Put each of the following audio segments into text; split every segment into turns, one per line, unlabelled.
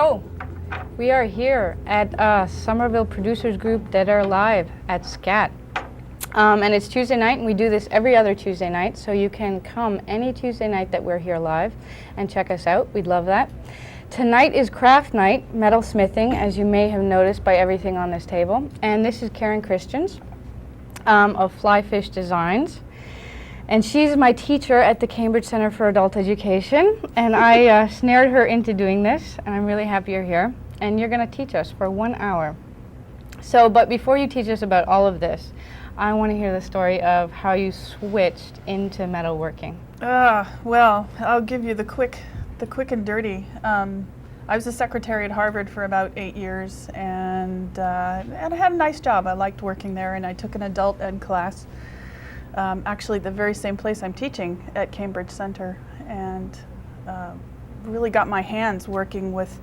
So, we are here at Somerville Producers Group that are live at SCAT. And it's Tuesday night, and we do this every other Tuesday night, so you can come any Tuesday night that we're here live and check us out. We'd love that. Tonight is craft night, MetalSmithing, as you may have noticed by everything on this table. And this is Karen Christians of Flyfish Designs. And she's my teacher at the Cambridge Center for Adult Education. And I snared her into doing this, and I'm really happy you're here. And you're going to teach us for 1 hour. So, but before you teach us about all of this, I want to hear the story of how you switched into metalworking.
Well, I'll give you the quick and dirty. I was a secretary at Harvard for about 8 years, and I had a nice job. I liked working there, and I took an adult ed class, actually the very same place I'm teaching at Cambridge Center, and really got my hands working with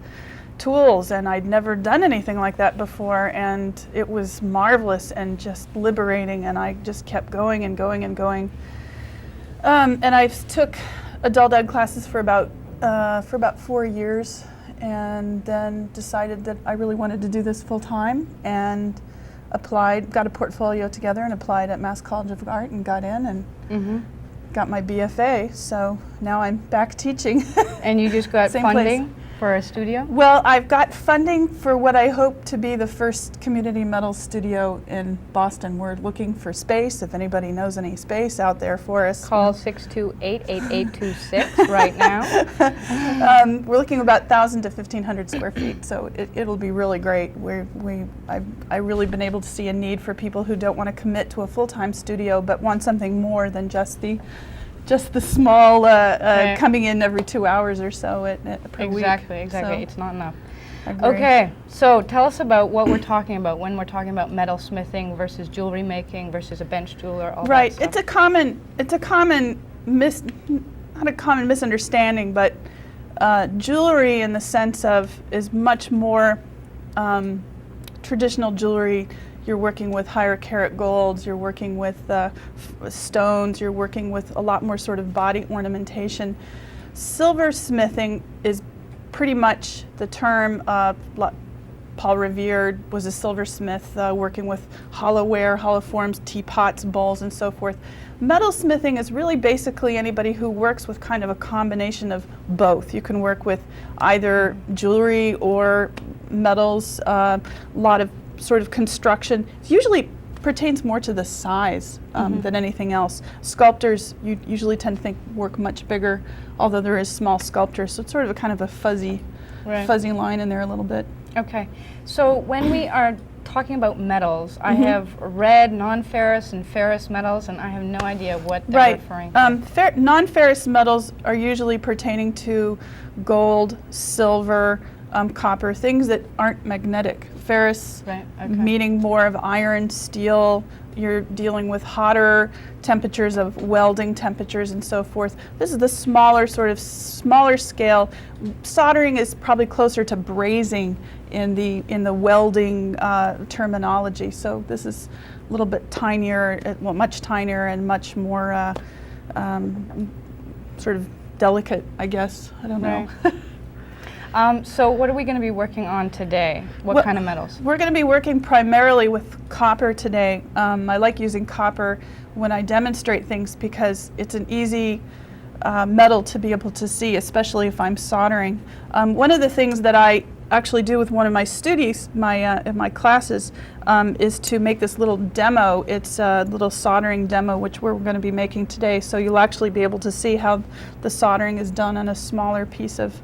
tools, and I'd never done anything like that before, and it was marvelous and just liberating, and I just kept going and going and going. And I took adult ed classes for about 4 years, and then decided that I really wanted to do this full time, and applied, got a portfolio together and applied at Mass College of Art and got in and got my BFA, so now I'm back teaching.
And you just got funding for a studio?
Well, I've got funding for what I hope to be the first community metal studio in Boston. We're looking for space. If anybody knows any space out there for us,
call 628-8826 right now.
We're looking about 1,000 to 1,500 square feet, so it'll be really great. I've really been able to see a need for people who don't want to commit to a full-time studio but want something more than just the small coming in every 2 hours or so per week.
Exactly.
So,
it's not enough.
Agree.
Okay, so tell us about what we're talking about when we're talking about metal smithing versus jewelry making versus a bench jeweler. All
right.
That stuff.
Not a common misunderstanding, but jewelry in the sense of is much more traditional jewelry. You're working with higher carat golds, you're working with stones, you're working with a lot more sort of body ornamentation. Silversmithing is pretty much the term. Paul Revere was a silversmith working with hollowware, hollow forms, teapots, bowls, and so forth. Metalsmithing is really basically anybody who works with kind of a combination of both. You can work with either jewelry or metals, a lot of sort of construction. It usually pertains more to the size than anything else. Sculptors, you usually tend to think work much bigger, although there is small sculptors, so it's sort of a kind of a fuzzy line in there a little bit. Okay.
So when we are talking about metals, I have read non-ferrous and ferrous metals, and I have no idea what they're referring to.
Non-ferrous metals are usually pertaining to gold, silver, copper, things that aren't magnetic. Ferrous, meaning more of iron, steel. You're dealing with hotter temperatures of welding temperatures and so forth. This is the smaller scale. Soldering is probably closer to brazing in the welding terminology. So this is a little bit tinier, well, much tinier and much more sort of delicate, I guess. I don't know.
So what are we going to be working on today? What kind of metals?
We're going to be working primarily with copper today. I like using copper when I demonstrate things because it's an easy metal to be able to see, especially if I'm soldering. One of the things that I actually do with one of my students, in my classes, is to make this little demo. It's a little soldering demo, which we're going to be making today. So you'll actually be able to see how the soldering is done on a smaller piece of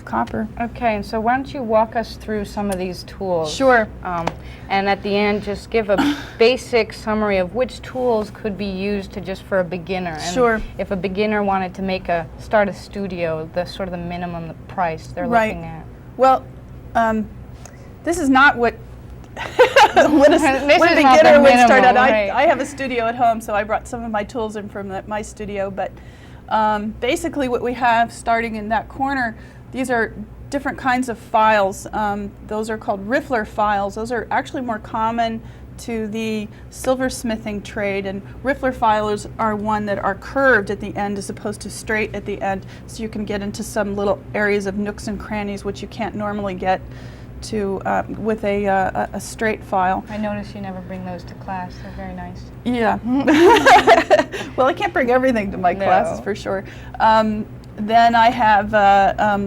copper.
Okay, and so why don't you walk us through some of these tools?
Sure.
And at the end, just give a basic summary of which tools could be used for a beginner. And
sure.
If a beginner wanted to start a studio, the sort of the minimum price they're looking at.
Well, this is not what when a beginner would start out. I have a studio at home, so I brought some of my tools in from my studio, but basically what we have starting in that corner, these are different kinds of files. Those are called riffler files. Those are actually more common to the silversmithing trade, and riffler filers are one that are curved at the end as opposed to straight at the end, so you can get into some little areas of nooks and crannies which you can't normally get to with a straight file.
I notice you never bring those to class. They're very nice.
Yeah. Well, I can't bring everything to my classes for sure. Then I have,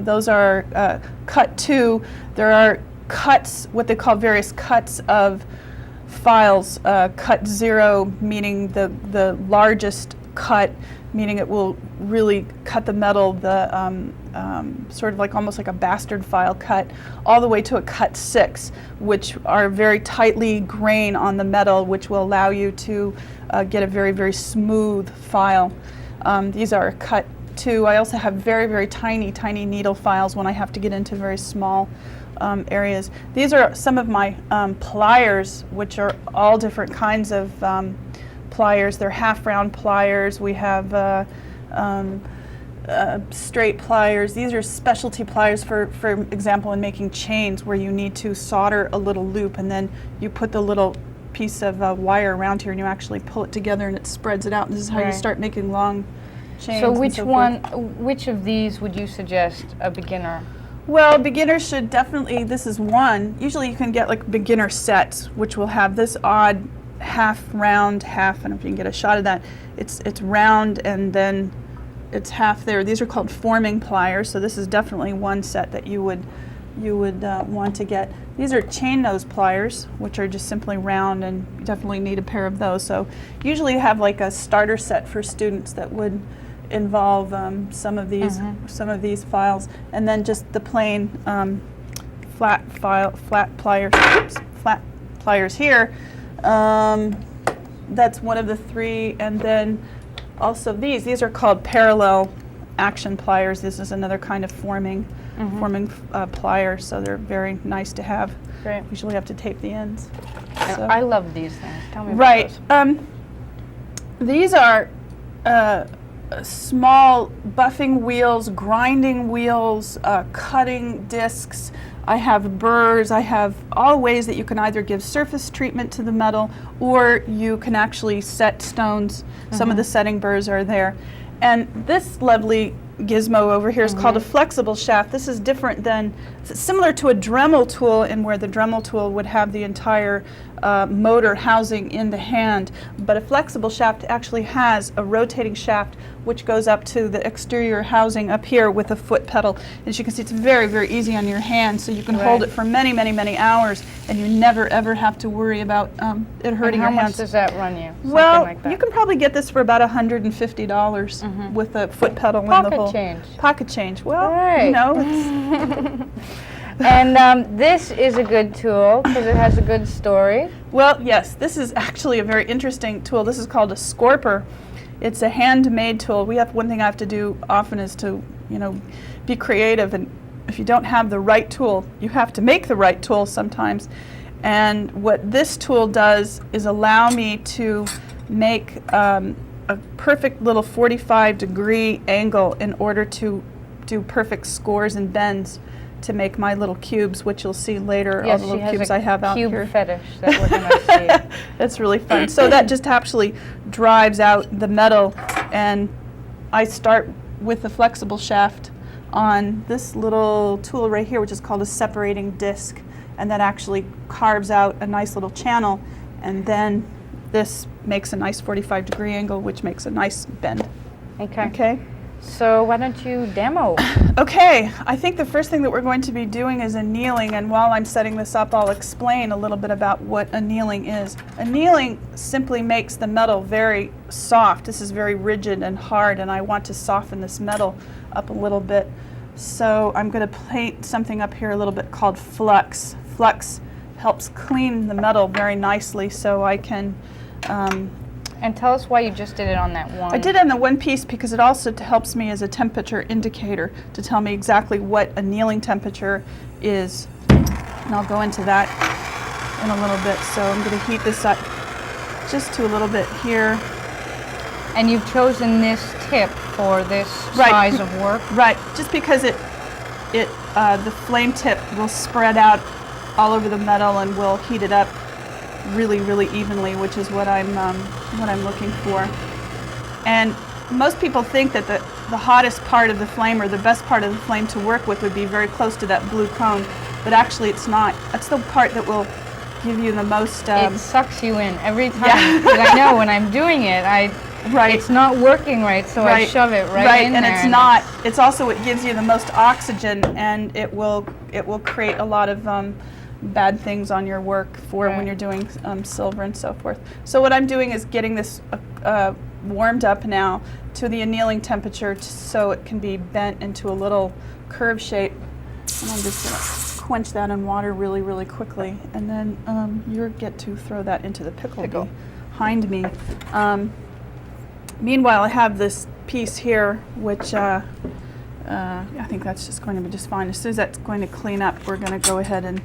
those are cut 2. There are cuts, what they call various cuts of files. Cut 0 meaning the largest cut, meaning it will really cut the metal, the sort of like almost like a bastard file cut, all the way to a cut 6, which are very tightly grain on the metal, which will allow you to get a very, very smooth file. These are cut 2. I also have very, very tiny, tiny needle files when I have to get into very small areas. These are some of my pliers, which are all different kinds of pliers. They're half round pliers. We have straight pliers. These are specialty pliers, for example, in making chains, where you need to solder a little loop and then you put the little piece of wire around here and you actually pull it together and it spreads it out. And this is how you start making long chains.
So which of these would you suggest a beginner?
Well, beginners should definitely, this is one. Usually you can get like beginner sets, which will have this odd half round, half, I don't know if you can get a shot of that. It's round and then it's half there. These are called forming pliers, so this is definitely one set that you would want to get. These are chain nose pliers, which are just simply round, and you definitely need a pair of those. So usually you have like a starter set for students that would involve some of these files, and then just the plain flat pliers here. That's one of the 3, and then also these are called parallel action pliers. This is another kind of forming plier, so they're very nice to have.
Great.
Usually have to tape the ends. So.
I love these things. Tell me about
those. These are small buffing wheels, grinding wheels, cutting discs. I have burrs. I have all ways that you can either give surface treatment to the metal, or you can actually set stones. Some of the setting burrs are there. And this lovely gizmo over here is called a flexible shaft. This is different than, it's similar to a Dremel tool, in where the Dremel tool would have the entire motor housing in the hand, but a flexible shaft actually has a rotating shaft which goes up to the exterior housing up here with a foot pedal. As you can see, it's very, very easy on your hand, so you can hold it for many, many, many hours, and you never ever have to worry about it hurting your hands.
How much does that run you?
Well,
like that?
You can probably get this for about $150 with a foot pedal and the whole
change.
Pocket change. Well, you know, it's
and this is a good tool because it has a good story.
Well, yes, this is actually a very interesting tool. This is called a scorper. It's a handmade tool. One thing I have to do often is to, be creative, and if you don't have the right tool, you have to make the right tool sometimes. And what this tool does is allow me to make a perfect little 45-degree angle in order to do perfect scores and bends to make my little cubes, which you'll see later.
Yes,
all the little cubes I have out here.
cube fetish that we're going to see.
That's really fun. So that just actually drives out the metal, and I start with the flexible shaft on this little tool right here, which is called a separating disc, and that actually carves out a nice little channel, and this makes a nice 45-degree angle, which makes a nice bend. Okay.
So why don't you demo?
Okay, I think the first thing that we're going to be doing is annealing, and while I'm setting this up, I'll explain a little bit about what annealing is. Annealing simply makes the metal very soft. This is very rigid and hard, and I want to soften this metal up a little bit. So I'm going to paint something up here a little bit called flux. Flux helps clean the metal very nicely, so I can
and tell us why you just did it on that one.
I did it on the one piece because it also helps me as a temperature indicator to tell me exactly what annealing temperature is. And I'll go into that in a little bit. So I'm going to heat this up just to a little bit here.
And you've chosen this tip for this size of work?
Right, just because the flame tip will spread out all over the metal and will heat it up really, really evenly, which is what I'm looking for. And most people think that the hottest part of the flame or the best part of the flame to work with would be very close to that blue cone, but actually it's not. That's the part that will give you the most...
it sucks you in every time, because I know when I'm doing it, it's not working right, so I shove it right in
and
there.
It's not. It's also what gives you the most oxygen, and it will create a lot of bad things on your work for when you're doing silver and so forth. So what I'm doing is getting this warmed up now to the annealing temperature so it can be bent into a little curve shape. And I'm just going to quench that in water really, really quickly, and then you get to throw that into the pickle behind me. Meanwhile, I have this piece here, which I think that's just going to be just fine. As soon as that's going to clean up, we're going to go ahead and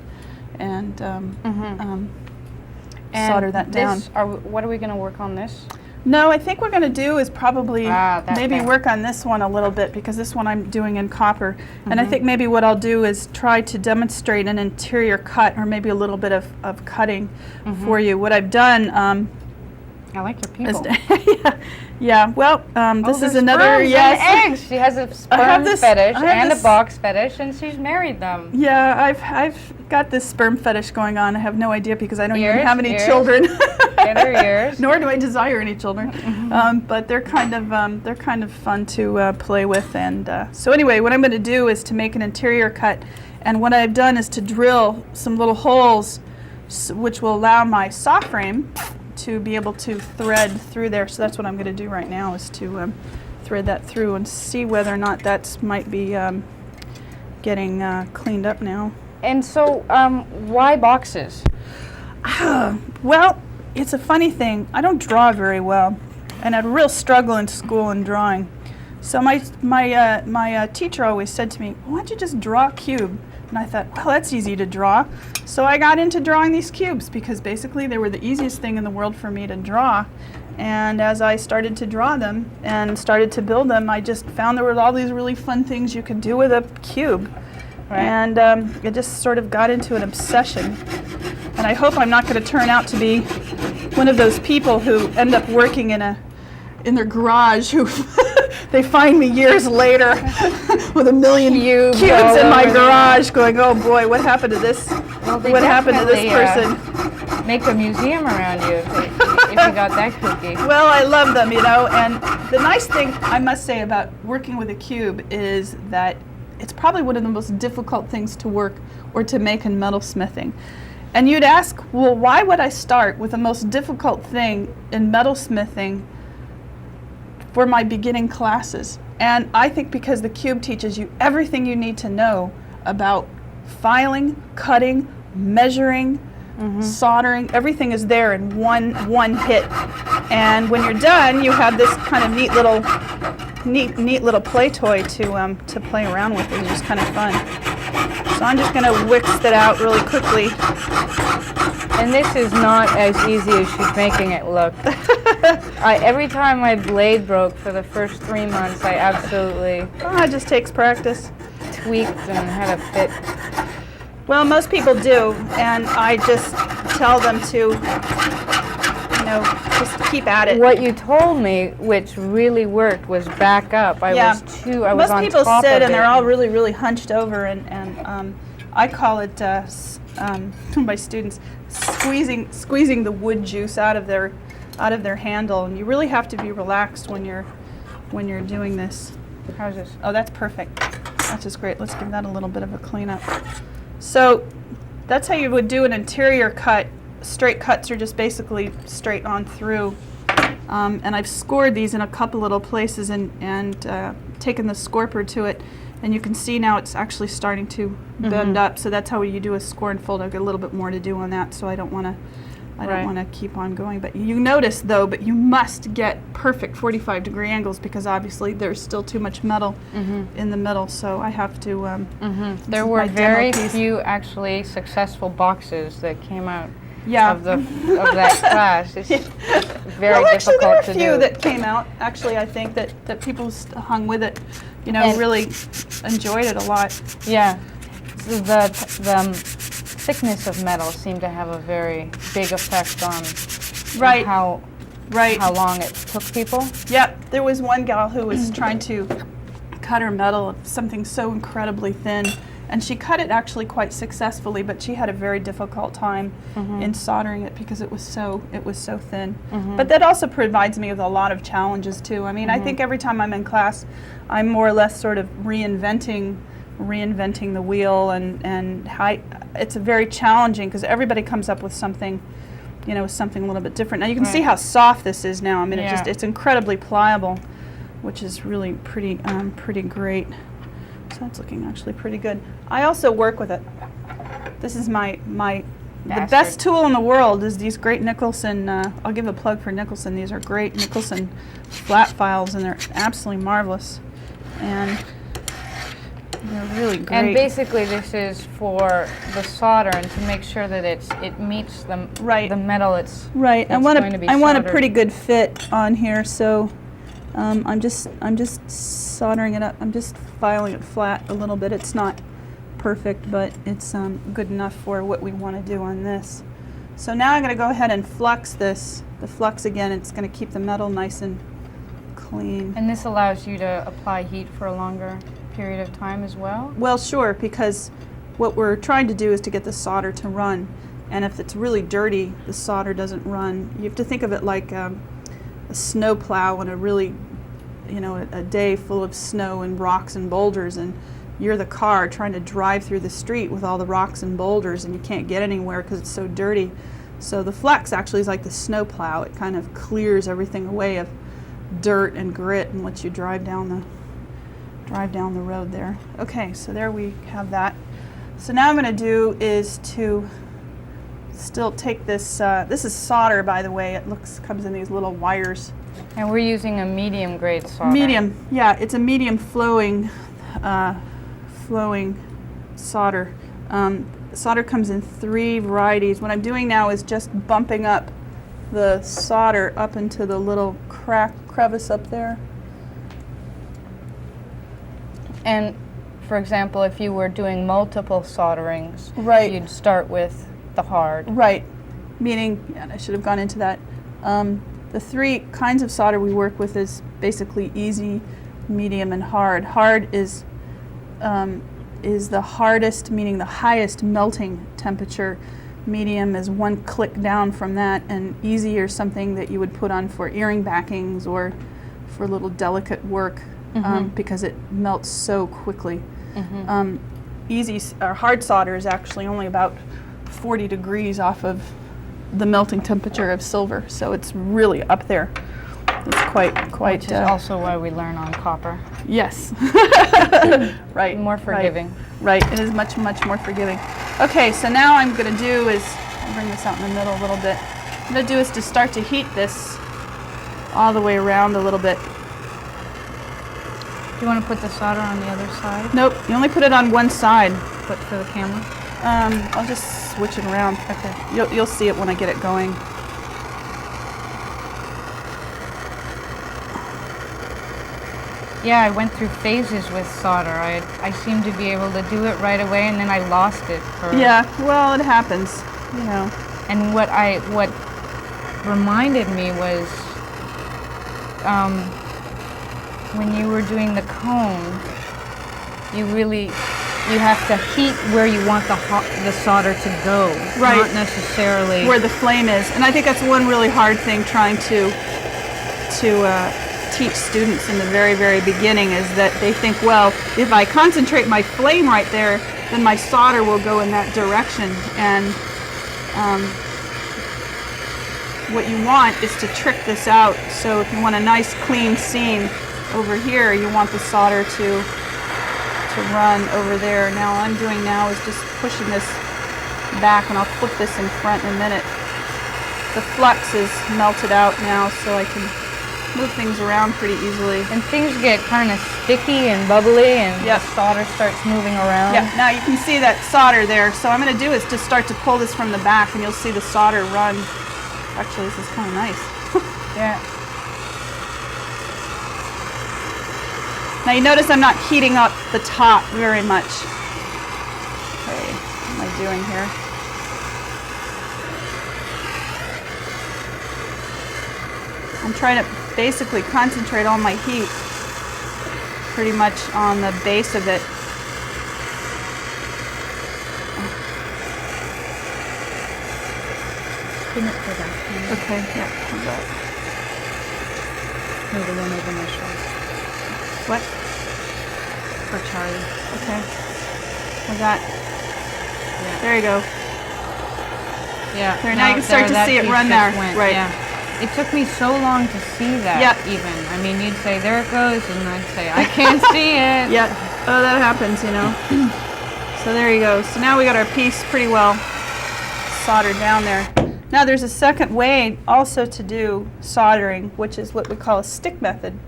solder that down.
What are we going to work on this?
No, I think what we're going to do is probably maybe work on this one a little bit, because this one I'm doing in copper. And I think maybe what I'll do is try to demonstrate an interior cut, or maybe a little bit of cutting for you. What I've done...
I like your people.
Yeah. Well, this is another.
Yes. And eggs. She has a sperm fetish and a box fetish, and she's married them.
Yeah, I've got this sperm fetish going on. I have no idea because I don't even have any children.
Get her ears.
Nor do I desire any children. But they're kind of fun to play with. And so anyway, what I'm going to do is to make an interior cut, and what I've done is to drill some little holes, which will allow my saw frame to be able to thread through there. So that's what I'm going to do right now, is to thread that through and see whether or not that might be getting cleaned up now.
And so why boxes?
Well, it's a funny thing. I don't draw very well, and I had a real struggle in school in drawing. So my teacher always said to me, why don't you just draw a cube? And I thought, well, that's easy to draw. So I got into drawing these cubes, because basically they were the easiest thing in the world for me to draw. And as I started to draw them and started to build them, I just found there were all these really fun things you could do with a cube. Right. And it just sort of got into an obsession. And I hope I'm not going to turn out to be one of those people who end up working in their garage, who they find me years later with a million cubes in my garage, going, oh boy, what happened to this?
Well,
what happened to this person?
Make a museum around you if you got that cookie.
Well, I love them, and the nice thing I must say about working with a cube is that it's probably one of the most difficult things to work or to make in metalsmithing. And you'd ask, well, why would I start with the most difficult thing in metalsmithing for my beginning classes? And I think because the cube teaches you everything you need to know about filing, cutting, measuring, soldering. Everything is there in one hit. And when you're done, you have this kind of neat little play toy to play around with. It's just kind of fun. So I'm just going to whisk that out really quickly.
And this is not as easy as she's making it look. Every time my blade broke for the first 3 months, I absolutely...
it just takes practice.
Tweaked and had a fit.
Well, most people do, and I just tell them to, just keep at it.
What you told me, which really worked, was back up. I was on top of it.
Most people sit and they're all really, really hunched over, and I call it, my students, squeezing the wood juice out of their handle, and you really have to be relaxed when you're doing this.
How's this?
Oh, that's perfect. That's just great. Let's give that a little bit of a cleanup. So that's how you would do an interior cut. Straight cuts are just basically straight on through. And I've scored these in a couple little places and taken the scorper to it. And you can see now it's actually starting to bend up. So that's how you do a score and fold. I've got a little bit more to do on that, so I don't want to keep on going. But you notice, though, but you must get perfect 45-degree angles, because obviously there's still too much metal in the middle. So I have to...
There were very few actually successful boxes that came out of that class. It's very difficult
there were
to
a
do.
few that came out. Actually, I think that people hung with it, and really enjoyed it a lot.
Yeah. thickness of metal seemed to have a very big effect on
Right.
how
Right.
how long it took people.
Yep. There was one gal who was trying to cut her metal, something so incredibly thin, and she cut it actually quite successfully, but she had a very difficult time in soldering it because it was so thin. But that also provides me with a lot of challenges too. I mean, I think every time I'm in class, I'm more or less sort of reinventing the wheel, and it's very challenging because everybody comes up with something, you know, something a little bit different. Now you can see how soft this is now. I mean, it's incredibly pliable, which is really pretty great. So that's looking actually pretty good. I also work with it. This is the best tool in the world is these great Nicholson, I'll give a plug for Nicholson. These are great Nicholson flat files, and they're absolutely marvelous. And they're really great.
And basically this is for the solder and to make sure that it meets the metal it's
right. I
going to be
want a
soldered.
pretty good fit on here, so I'm just soldering it up. I'm just filing it flat a little bit. It's not perfect, but it's good enough for what we want to do on this. So now I'm going to go ahead and flux this. The flux again, it's going to keep the metal nice and clean.
And this allows you to apply heat for a longer period of time as well?
Well, sure, because what we're trying to do is to get the solder to run. And if it's really dirty, the solder doesn't run. You have to think of it like a snow plow on a really, you know, a day full of snow and rocks and boulders, and you're the car trying to drive through the street with all the rocks and boulders, and you can't get anywhere because it's so dirty. So the flex actually is like the snow plow. It kind of clears everything away of dirt and grit and lets you drive down the road there. Okay, so there we have that. So now I'm going to do is to still take this, this is solder, by the way. It comes in these little wires.
And we're using a medium grade solder.
Medium, yeah, it's a medium flowing solder. Solder comes in 3 varieties. What I'm doing now is just bumping up the solder up into the little crevice up there.
And for example, if you were doing multiple solderings,
Right.
you'd start with the hard.
Right, meaning, yeah, I should have gone into that. The 3 kinds of solder we work with is basically easy, medium, and hard. Hard is the hardest, meaning the highest melting temperature. Medium is 1 click down from that, and easy is something that you would put on for earring backings or for little delicate work. Because it melts so quickly. Easy or hard solder is actually only about 40 degrees off of the melting temperature of silver, so it's really up there. It's quite.
Which is also why we learn on copper.
Yes. Right.
More forgiving.
Right. It is much more forgiving. Okay, so now I'm going to do is I'll bring this out in the middle a little bit. What I'm going to do is to start to heat this all the way around a little bit.
Do you want to put the solder on the other side?
Nope, you only put it on one side.
But for the camera?
I'll just switch it around. Okay. You'll see it when I get it going.
Yeah, I went through phases with solder. I seemed to be able to do it right away, and then I lost it.
Yeah, well, it happens, you know.
And what reminded me was when you were doing the cone, you have to heat where you want the solder to go,
Right.
not necessarily
Where the flame is. And I think that's one really hard thing trying to teach students in the very beginning, is that they think, well, if I concentrate my flame right there, then my solder will go in that direction. And what you want is to trick this out. So if you want a nice clean seam over here, you want the solder to run over there. Now all I'm doing now is just pushing this back, and I'll flip this in front in a minute. The flux is melted out now, so I can move things around pretty easily.
and things get kind of sticky and bubbly, and
Yep.
the solder starts moving around.
Yeah, now you can see that solder there. So what I'm going to do is just start to pull this from the back, and you'll see the solder run. Actually, this is kind of nice.
Yeah.
Now you notice I'm not heating up the top very much. Okay, what am I doing here? I'm trying to basically concentrate all my heat pretty much on the base of it.
Spin it for that.
Okay, yeah, how's that?
No, the one over my shoulder.
What?
For Charlie.
Okay. How's that?
Yeah.
There you go.
Yeah.
There, now you can start to see it run there. Right.
Yeah. It took me so long to see that.
Yep.
Even. I mean, you'd say, there it goes, and I'd say, I can't see it.
Yeah. Oh, that happens, you know. So there you go. So now we got our piece pretty well soldered down there. Now there's a second way also to do soldering, which is what we call a stick method.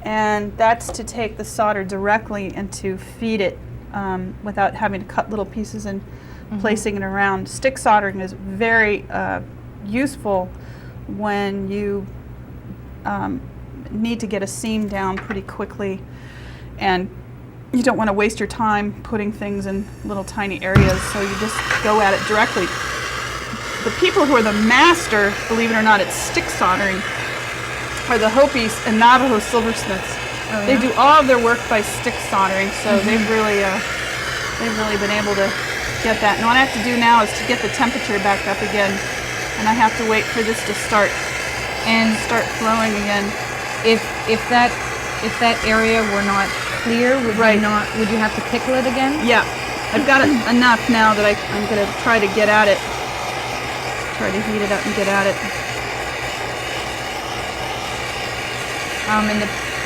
And that's to take the solder directly and to feed it without having to cut little pieces and placing it around. Stick soldering is very useful when you need to get a seam down pretty quickly and you don't want to waste your time putting things in little tiny areas, so you just go at it directly. The people who are the master, believe it or not, at stick soldering are the Hopis and Navajo silversmiths.
Oh, yeah?
They do all of their work by stick soldering, so they've really been able to get that. And what I have to do now is to get the temperature back up again, and I have to wait for this to start flowing again.
If that area were not clear, would you have to pickle it again?
Yeah, I've got it enough now that I'm going to try to get at it. Try to heat it up and get at it.
And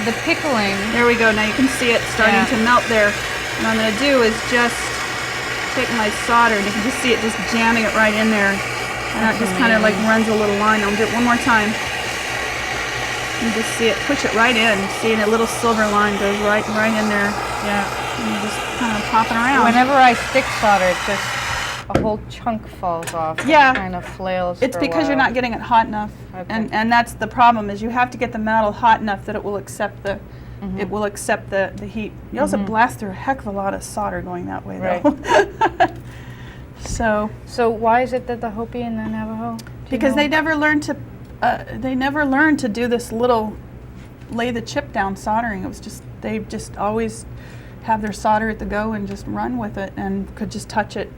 the pickling.
There we go. Now you can see it starting to melt there. And what I'm going to do is just take my solder, and you can just see it just jamming it right in there. And it just kind of like runs a little line. I'll do it one more time. You just see it, push it right in. See, and a little silver line goes right in there.
Yeah.
And you just kind of pop it around.
Whenever I stick solder, it just a whole chunk falls off.
Yeah.
And kind of flails.
It's
for a
because
while.
you're not getting it hot enough.
Okay.
And that's the problem, is you have to get the metal hot enough that it will accept the the heat. You also blast through a heck of a lot of solder going that way, though.
Right.
So
why is it that the Hopi and the Navajo?
Because they never learned to do this little lay the chip down soldering. It was just they just always have their solder at the go and just run with it and could just touch it.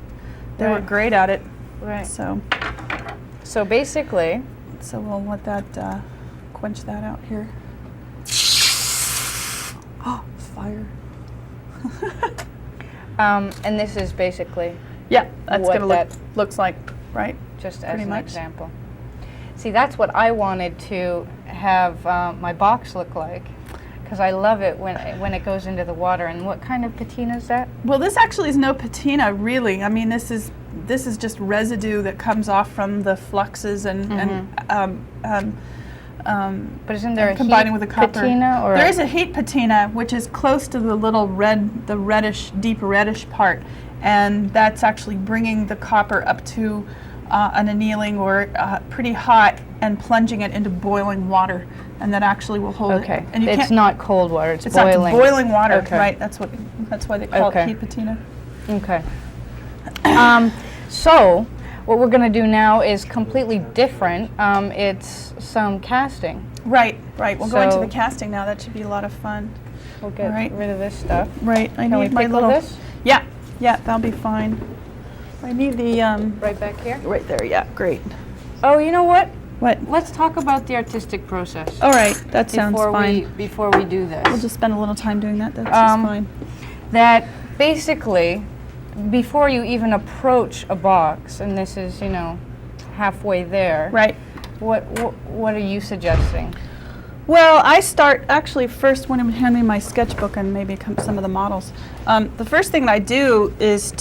They were great at it.
Right.
So
basically,
we'll let that quench that out here. Oh, fire.
and this is basically
Yeah, that's
what
going to looks like, right?
just as
Pretty
an
much.
example. See, that's what I wanted to have my box look like, because I love it when it goes into the water. And what kind of patina is that?
Well, this actually is no patina, really. I mean, this is just residue that comes off from the fluxes
But isn't there a
combining
heat
with the copper.
patina? Or
There is a heat patina, which is close to the little reddish, deep reddish part, and that's actually bringing the copper up to an annealing or pretty hot and plunging it into boiling water, and that actually will hold
okay.
it. And you
It's
can't,
not cold water. It's
it's
boiling.
not boiling water,
Okay.
right? That's why they call it heat patina.
Okay. So, what we're going to do now is completely different. It's some casting.
Right. We'll go into
So-
the casting now. That should be a lot of fun.
We'll get
Right.
rid of this stuff.
Right. I
Can we
need my
pickle
little.
this?
Yeah, that'll be fine. I need the
Right back here?
right there. Yeah, great.
Oh, you know what?
What?
Let's talk about the artistic process.
All right, that sounds fine.
Before we do this.
We'll just spend a little time doing that. That's just fine.
That basically, before you even approach a box, and this is, halfway there.
Right.
What are you suggesting?
Well, I start actually first when I'm handling my sketchbook and maybe some of the models. The first thing I do is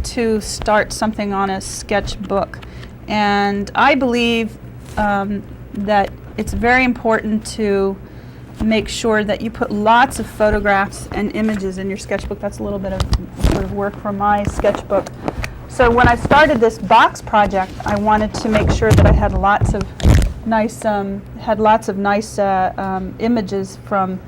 to start something on a sketchbook, and I believe that it's very important to make sure that you put lots of photographs and images in your sketchbook. That's a little bit of sort of work for my sketchbook. So when I started this box project, I wanted to make sure that I had lots of nice images from,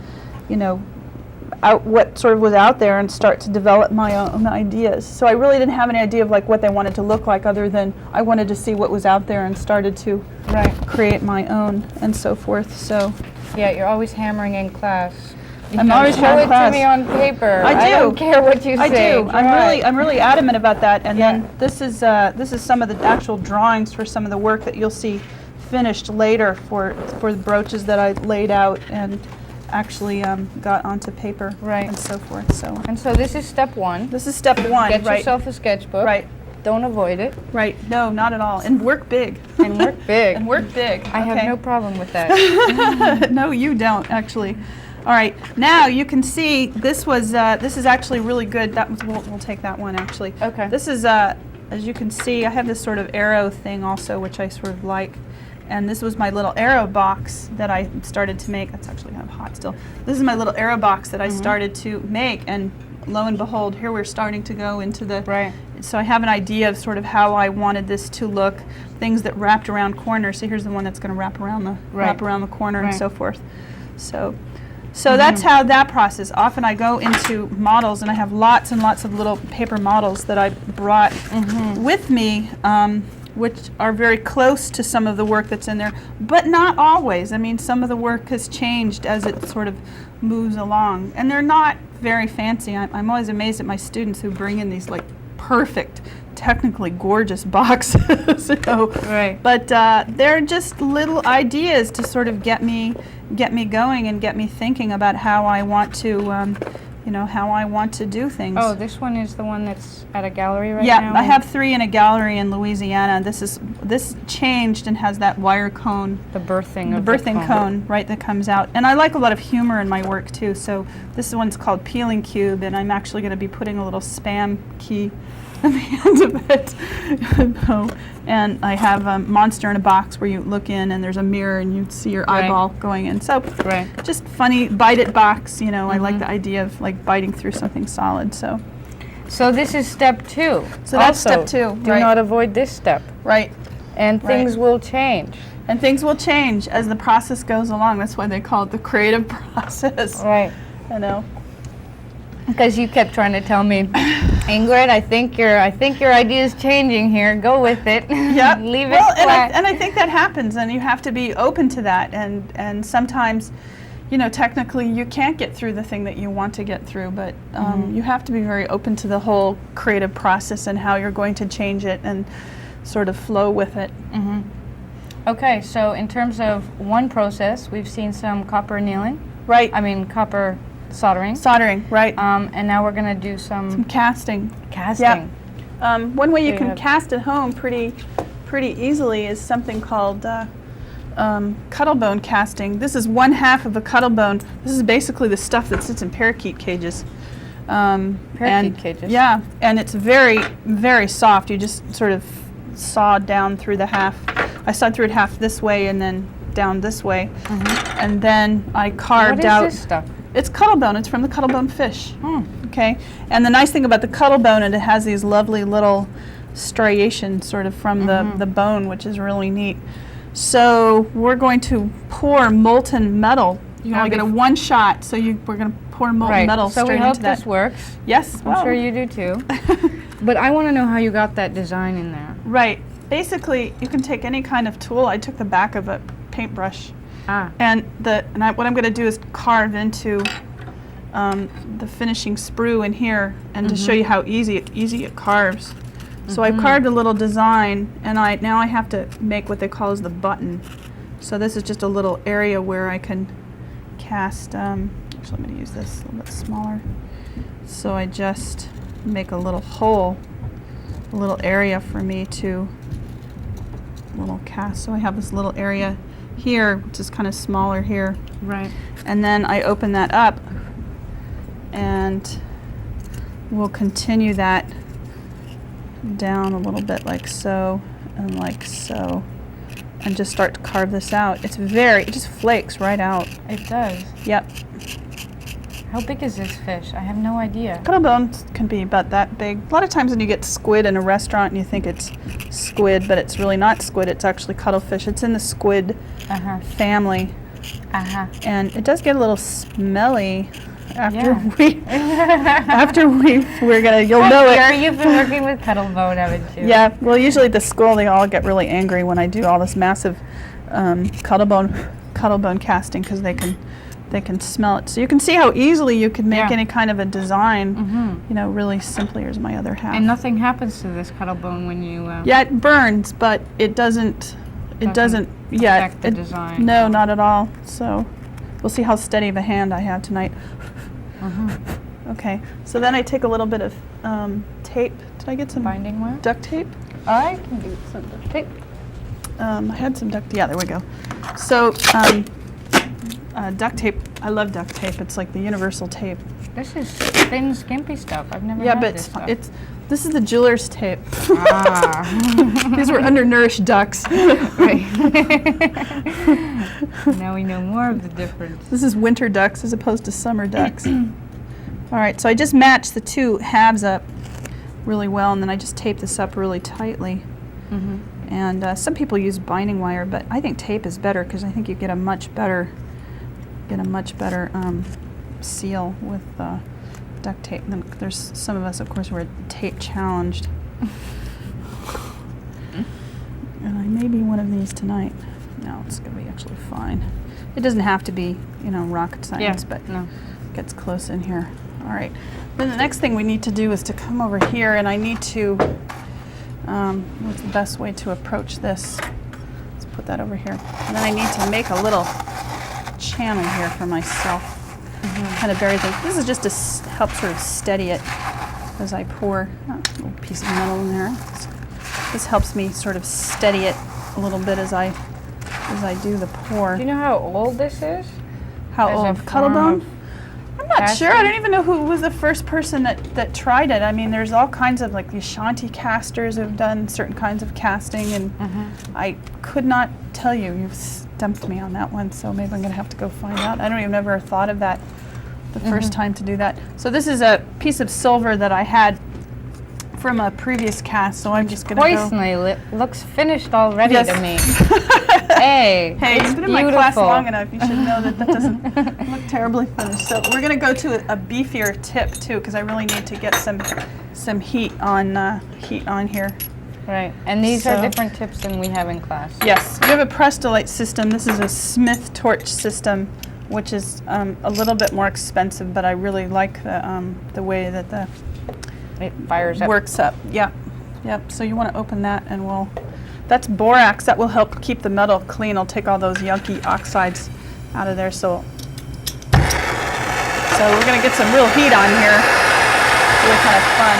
out what sort of was out there and start to develop my own ideas. So I really didn't have any idea of like what they wanted to look like, other than I wanted to see what was out there and started to create my own and so forth. So
yeah, you're always hammering in class.
I'm always
show it
class.
to me on paper.
I do.
I don't care what you
I
say.
do. I'm really adamant about that. And
Yeah.
then this is some of the actual drawings for some of the work that you'll see finished later for the brooches that I laid out and actually got onto paper and so forth. So
And so this is step one.
this is step one.
Get
right.
yourself a sketchbook.
Right.
Don't avoid it.
Right. No, not at all. And work big.
And work big.
And work big.
I have
Okay.
no problem with that.
No, you don't actually. All right. Now you can see this was this is actually really good. That was, we'll take that one actually.
Okay.
This is as you can see, I have this sort of arrow thing also, which I sort of like. And this was my little arrow box that I started to make. That's actually kind of hot still. This is my little arrow box that I started to make, and lo and behold, here we're starting to go into the.
Right.
So I have an idea of sort of how I wanted this to look. Things that wrapped around corners. So here's the one that's going to wrap around the corner and so forth. So that's how that process. Often I go into models, and I have lots and lots of little paper models that I brought with me, which are very close to some of the work that's in there, but not always. I mean, some of the work has changed as it sort of moves along, and they're not very fancy. I'm always amazed at my students who bring in these like perfect, technically gorgeous boxes.
Right.
But they're just little ideas to sort of get me going and get me thinking about how I want to, how I want to do things.
Oh, this one is the one that's at a gallery right now?
Yeah, I have 3 in a gallery in Louisiana. This changed and has that wire cone.
The birthing of
the birthing cone, right, that comes out. And I like a lot of humor in my work too. So this one's called Peeling Cube, and I'm actually going to be putting a little spam key at the end of it. And I have a monster in a box where you look in and there's a mirror and you see your eyeball going in. So just funny, bite it box, I like the idea of like biting through something solid. So
this is step 2.
So that's step 2.
Do not avoid this step.
Right.
And things will change.
And things will change as the process goes along. That's why they call it the creative process.
Right. Because you kept trying to tell me, Ingrid, I think your idea is changing here. Go with it.
Yep.
Leave it flat.
And I think that happens, and you have to be open to that. And sometimes, technically you can't get through the thing that you want to get through, but you have to be very open to the whole creative process and how you're going to change it and sort of flow with it.
Okay, so in terms of one process, we've seen some copper annealing.
Right.
I mean copper soldering.
Soldering, right.
And now we're going to do some
casting.
Casting.
Yeah. One way you can cast at home pretty easily is something called cuttlebone casting. This is 1/2 of a cuttlebone. This is basically the stuff that sits in parakeet cages.
Parakeet cages.
Yeah, and it's very, very soft. You just sort of saw down through the half. I sawed through it half this way and then down this way. And then I carved out.
What is this stuff?
It's cuttlebone. It's from the cuttlebone fish. Okay, and the nice thing about the cuttlebone is it has these lovely little striations sort of from the bone, which is really neat. So we're going to pour molten metal. You only get a one shot, so we're going to pour molten metal straight into that.
So we hope this works.
Yes,
I'm sure you do too. But I want to know how you got that design in there.
Right. Basically, you can take any kind of tool. I took the back of a paintbrush. And what I'm going to do is carve into the finishing sprue in here, and to show you how easy it carves. So I've carved a little design, and now I have to make what they call as the button. So this is just a little area where I can cast. Actually, I'm going to use this a little bit smaller. So I just make a little hole, a little area for me to little cast. So I have this little area here, which is kind of smaller here.
Right.
And then I open that up, and we'll continue that down a little bit like so, and like so, and just start to carve this out. It just flakes right out.
It does.
Yep.
How big is this fish? I have no idea.
Cuttlebones can be about that big. A lot of times when you get squid in a restaurant and you think it's squid, but it's really not squid, it's actually cuttlefish. It's in the squid family. And it does get a little smelly you'll know it.
Sure, you've been working with Kettlebone, haven't you?
Yeah, well, usually at the school they all get really angry when I do all this massive kettlebone casting because they can smell it. So you can see how easily you can make any kind of a design, you know, really simply. Here's my other half.
And nothing happens to this kettlebone when you...
yeah, it burns, but it doesn't
affect the design.
No, not at all. So we'll see how steady of a hand I have tonight. Okay, so then I take a little bit of tape. Did I get some
binding wire?
Duct tape?
I can do some duct tape.
I had some duct. Yeah, there we go. So duct tape. I love duct tape. It's like the universal tape.
This is thin, skimpy stuff. I've never had
but
this stuff.
This is the jeweler's tape.
Ah.
These were undernourished ducks.
Right. Now we know more of the difference.
This is winter ducks as opposed to summer ducks. All right, so I just matched the two halves up really well, and then I just tape this up really tightly. And some people use binding wire, but I think tape is better because I think you get a much better seal with duct tape. And then there's some of us, of course, who are tape challenged. And I may be one of these tonight. No, it's going to be actually fine. It doesn't have to be, you know, rocket science, but it gets close in here. All right. Then the next thing we need to do is to come over here, and I need to, what's the best way to approach this? Let's put that over here. And then I need to make a little channel here for myself. Kind of bury things. This is just to help sort of steady it as I pour. A little piece of metal in there. This helps me sort of steady it a little bit as I do the pour.
Do you know how old this is?
How old? Kettlebone? I'm not sure. I don't even know who was the first person that tried it. I mean, there's all kinds of, like, the shanty casters who've done certain kinds of casting, and I could not tell you. You've stumped me on that one, so maybe I'm going to have to go find out. I don't even ever thought of that the first time to do that. So this is a piece of silver that I had from a previous cast, so I'm just going to go.
Poisonally looks finished already to me. Hey,
you've been in my class long enough. You should know that doesn't look terribly finished. So we're going to go to a beefier tip too, because I really need to get some heat on here.
Right, and these are different tips than we have in class.
Yes, we have a Prestolite system. This is a Smith torch system, which is a little bit more expensive, but I really like the way that
it fires up.
Works up. Yep. So you want to open that, and that's borax. That will help keep the metal clean. It'll take all those yucky oxides out of there. So we're going to get some real heat on here. Really kind of fun.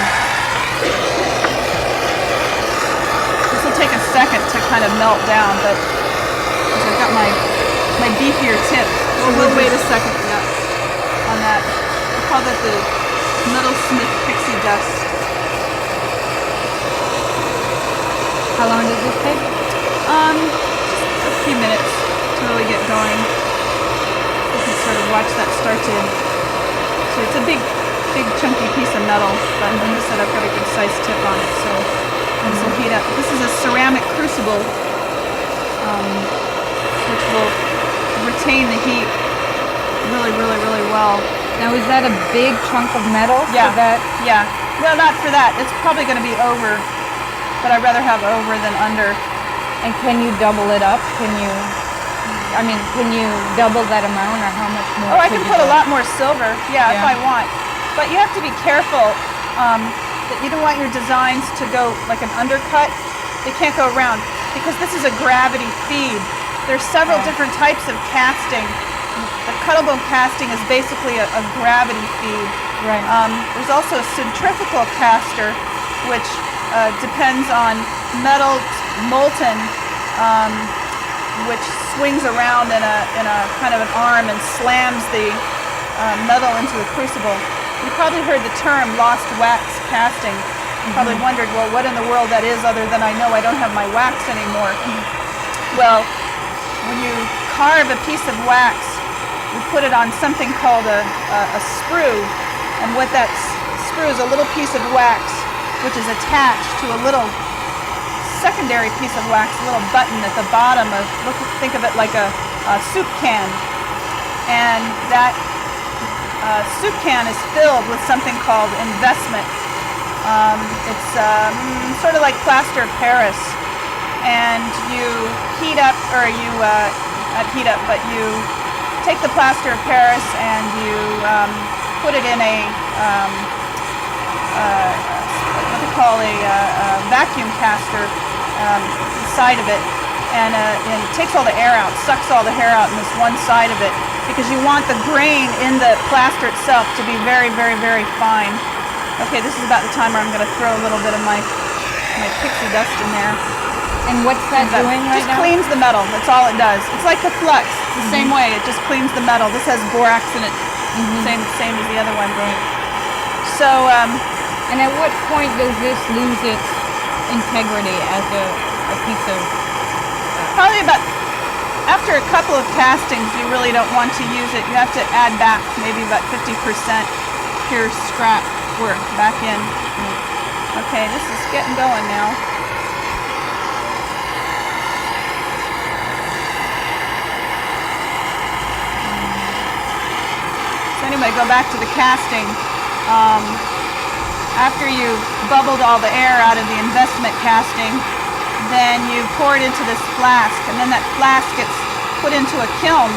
This will take a second to kind of melt down, but I've got my beefier tip. We'll wait a second on that. I call that the MetalSmith pixie dust.
How long does this take?
Just a few minutes to really get going. You can sort of watch that start to. So it's a big chunky piece of metal, but like I said, I've got a good size tip on it, so this will heat up. This is a ceramic crucible, which will retain the heat really, really, really well.
Now, is that a big chunk of metal?
Yeah. No, not for that. It's probably going to be over, but I'd rather have over than under.
And can you double it up? Can you double that amount, or how much more?
Oh, I can put a lot more silver, if I want. But you have to be careful that you don't want your designs to go like an undercut. They can't go around because this is a gravity feed. There's several different types of casting. The kettlebone casting is basically a gravity feed.
Right.
There's also a centrifugal caster, which depends on metal molten, which swings around in a kind of an arm and slams the metal into the crucible. You probably heard the term lost wax casting. You probably wondered, well, what in the world that is, other than I know I don't have my wax anymore. Well, when you carve a piece of wax, we put it on something called a sprue, and what that sprue is a little piece of wax which is attached to a little secondary piece of wax, a little button at the bottom of, think of it like a soup can, and that soup can is filled with something called investment. It's sort of like plaster of Paris, and you heat up, or you not heat up, but you take the plaster of Paris and you put it in a what they call a vacuum caster inside of it, and it takes all the air out, sucks all the hair out in this one side of it, because you want the grain in the plaster itself to be very, very, very fine. Okay, this is about the time where I'm going to throw a little bit of my pixie dust in there.
And what's that doing right now?
Just cleans the metal. That's all it does. It's like the flux. It's the same way. It just cleans the metal. This has borax in it. Same as the other one. So,
and at what point does this lose its integrity as a piece of?
Probably about after a couple of castings, you really don't want to use it. You have to add back maybe about 50% pure scrap work back in. Okay, this is getting going now. So anyway, go back to the casting. After you've bubbled all the air out of the investment casting, then you pour it into this flask, and then that flask gets put into a kiln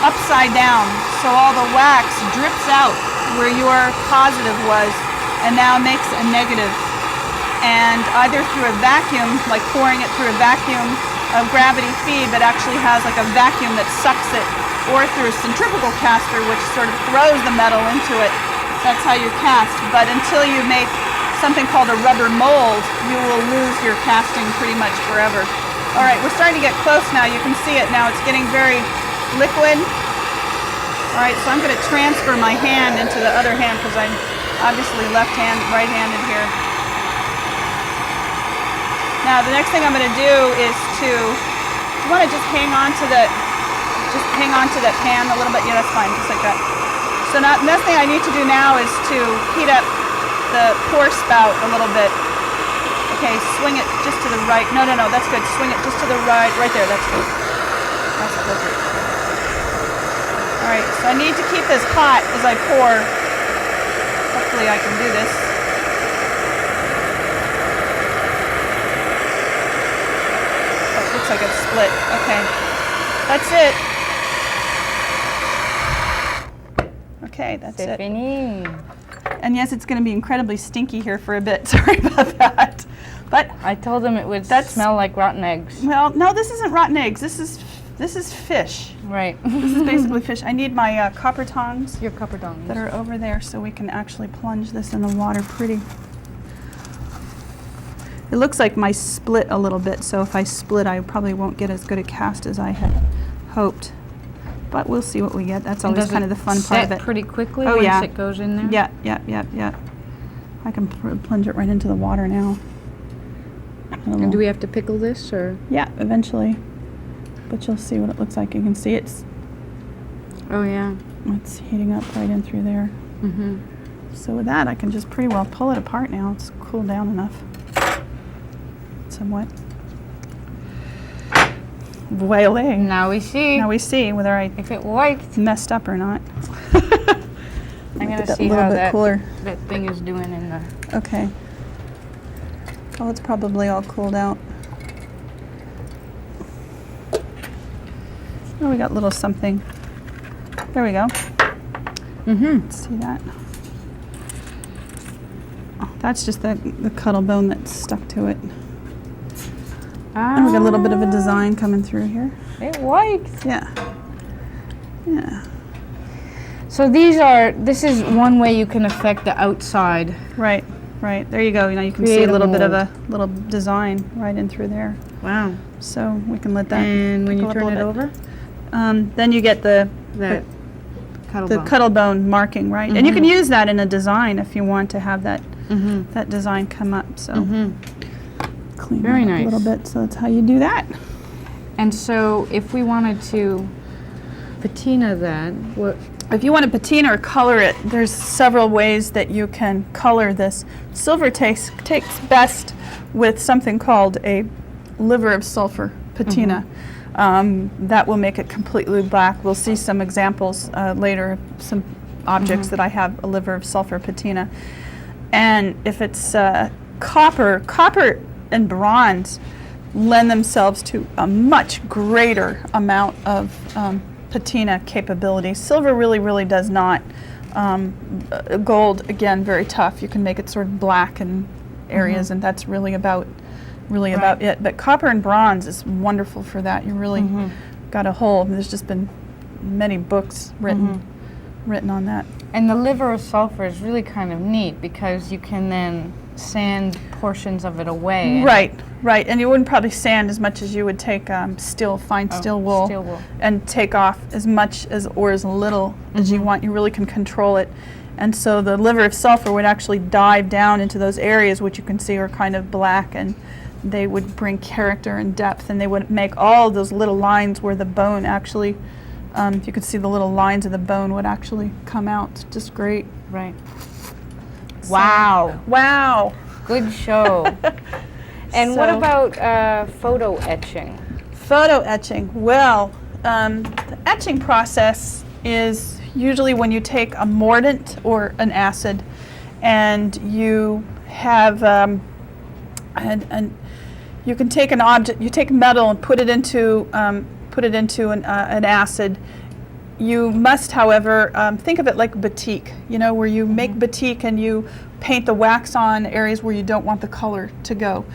upside down, so all the wax drips out where your positive was and now makes a negative. And either through a vacuum, like pouring it through a vacuum of gravity feed that actually has like a vacuum that sucks it, or through a centrifugal caster which sort of throws the metal into it. That's how you cast. But until you make something called a rubber mold, you will lose your casting pretty much forever. All right, we're starting to get close now. You can see it now. It's getting very liquid. All right, so I'm going to transfer my hand into the other hand because I'm obviously right-handed here. Now the next thing I'm going to do is you want to just hang on to that pan a little bit. Yeah, that's fine, just like that. So now the next thing I need to do now is to heat up the pour spout a little bit. Okay, swing it just to the right. No, that's good. Swing it just to the right there. That's good. That's perfect. All right, so I need to keep this hot as I pour. Hopefully I can do this. Oh, it looks like it's split. Okay, that's it. Okay, that's it. And yes, it's going to be incredibly stinky here for a bit. Sorry about that. But
I told them it would smell like rotten eggs.
Well, no, this isn't rotten eggs. This is fish.
Right.
This is basically fish. I need my copper tongs.
Your copper tongs.
That are over there, so we can actually plunge this in the water pretty. It looks like my split a little bit, so if I split, I probably won't get as good a cast as I had hoped. But we'll see what we get. That's always kind of the fun part of it.
Pretty quickly
once
it goes in there?
Yeah. I can plunge it right into the water now.
And do we have to pickle this, or?
Yeah, eventually. But you'll see what it looks like. You can see it's...
Oh, yeah.
It's heating up right in through there. So with that, I can just pretty well pull it apart now. It's cooled down enough. Somewhat. Voila.
Now we see
whether
if it worked.
Messed up or not.
I'm going to see how that thing is doing in the...
Okay. Oh, it's probably all cooled out. Oh, we got a little something. There we go. Let's see that. Oh, that's just the cuttle bone that's stuck to it. And we got a little bit of a design coming through here.
It works.
Yeah.
So this is one way you can affect the outside.
Right. There you go. You can see a little bit of a little design right in through there.
Wow.
So we can let that.
And when you turn it over,
then you get the cuttle bone marking, right? And you can use that in a design if you want to have that that design come up. So. Clean
Very
it up
nice.
a little bit, so that's how you do that.
And so if we wanted to patina that,
if you want to patina or color it, there's several ways that you can color this. Silver takes best with something called a liver of sulfur patina. That will make it completely black. We'll see some examples later, some objects that I have a liver of sulfur patina. And if it's copper and bronze lend themselves to a much greater amount of patina capability. Silver really does not. Gold, again, very tough. You can make it sort of black in areas, and that's really about it. But copper and bronze is wonderful for that. You really got a hold. There's just been many books written on that.
And the liver of sulfur is really kind of neat because you can then sand portions of it away.
Right. And you wouldn't probably sand as much as you would take fine steel wool, and take off as much or as little as you want. You really can control it. And so the liver of sulfur would actually dive down into those areas which you can see are kind of black, and they would bring character and depth, and they would make all those little lines where the bone actually, if you could see the little lines of the bone would actually come out. Just great.
Right.
So,
Wow. Good show. And what about photo etching?
Photo etching. Well, the etching process is usually when you take a mordant or an acid, and you have and you can take an object. You take metal and put it into an acid. You must, however, think of it like batik, where you make batik and you paint the wax on areas where you don't want the color to go.